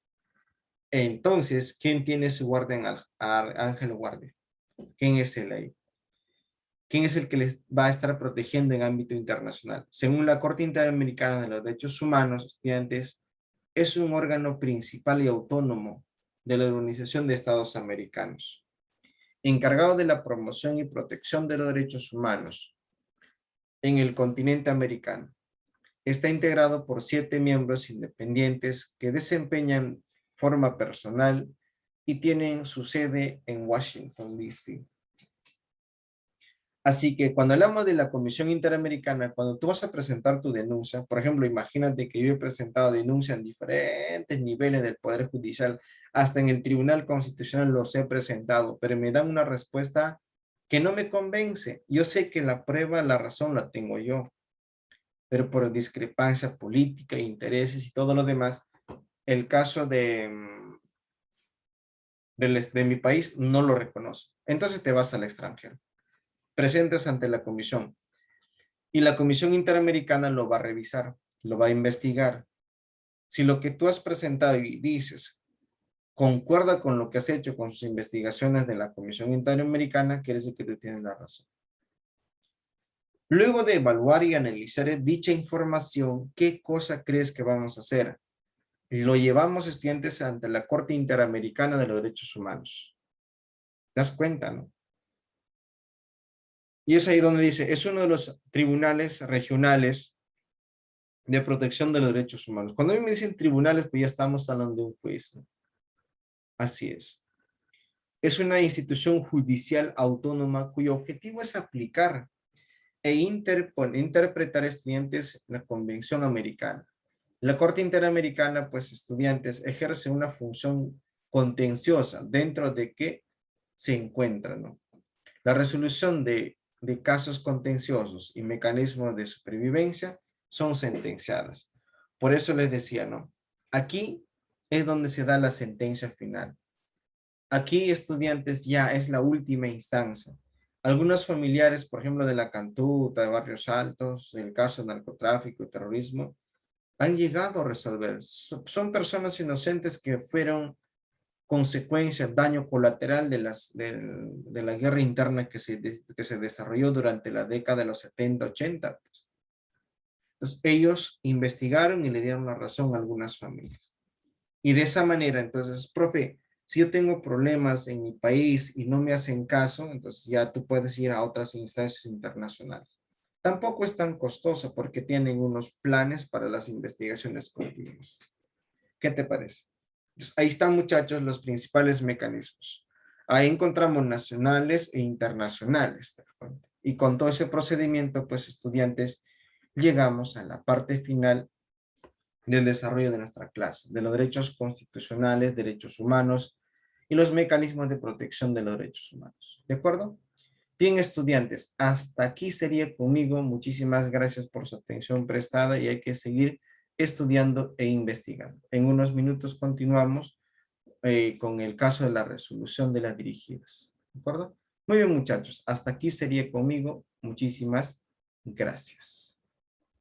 Entonces, ¿quién tiene su guardia Ángel Guardia? ¿Quién es él ahí? ¿Quién es el que les va a estar protegiendo en ámbito internacional? Según la Corte Interamericana de los Derechos Humanos, estudiantes, es un órgano principal y autónomo de la Organización de Estados Americanos, encargado de la promoción y protección de los derechos humanos en el continente americano. Está integrado por 7 miembros independientes que desempeñan forma personal y tienen su sede en Washington, D.C. Así que cuando hablamos de la Comisión Interamericana, cuando tú vas a presentar tu denuncia, por ejemplo, imagínate que yo he presentado denuncia en diferentes niveles del Poder Judicial, hasta en el Tribunal Constitucional los he presentado, pero me dan una respuesta que no me convence. Yo sé que la prueba, la razón la tengo yo, pero por discrepancia política, intereses y todo lo demás, el caso de mi país no lo reconoce. Entonces te vas al extranjero, presentas ante la comisión y la Comisión Interamericana lo va a revisar, lo va a investigar. Si lo que tú has presentado y dices concuerda con lo que has hecho con sus investigaciones de la Comisión Interamericana, quiere decir que tú tienes la razón. Luego de evaluar y analizar dicha información, ¿qué cosa crees que vamos a hacer? Lo llevamos, estudiantes, ante la Corte Interamericana de los Derechos Humanos. ¿Te das cuenta, no? Y es ahí donde dice, es uno de los tribunales regionales de protección de los derechos humanos. Cuando a mí me dicen tribunales, pues ya estamos hablando de un juez, ¿no? Así es. Es una institución judicial autónoma cuyo objetivo es aplicar e interpretar, estudiantes, la Convención Americana. La Corte Interamericana, pues, estudiantes, ejerce una función contenciosa dentro de que se encuentra, ¿no? La resolución de casos contenciosos y mecanismos de supervivencia son sentenciadas. Por eso les decía, ¿no? Aquí es donde se da la sentencia final. Aquí, estudiantes, ya es la última instancia. Algunos familiares, por ejemplo, de la Cantuta, de Barrios Altos, del caso de narcotráfico y terrorismo, han llegado a resolver. Son personas inocentes que fueron consecuencia, daño colateral de la guerra interna que se desarrolló durante la década de los 70, 80. Pues. Entonces, ellos investigaron y le dieron la razón a algunas familias. Y de esa manera, entonces, profe, si yo tengo problemas en mi país y no me hacen caso, entonces ya tú puedes ir a otras instancias internacionales. Tampoco es tan costoso porque tienen unos planes para las investigaciones continuas. ¿Qué te parece? Entonces, ahí están, muchachos, los principales mecanismos. Ahí encontramos nacionales e internacionales. Y con todo ese procedimiento, pues, estudiantes, llegamos a la parte final del desarrollo de nuestra clase, de los derechos constitucionales, derechos humanos y los mecanismos de protección de los derechos humanos. ¿De acuerdo? Bien, estudiantes, hasta aquí sería conmigo. Muchísimas gracias por su atención prestada y hay que seguir estudiando e investigando. En unos minutos continuamos con el caso de la resolución de las dirigidas. ¿De acuerdo? Muy bien, muchachos, hasta aquí sería conmigo. Muchísimas gracias.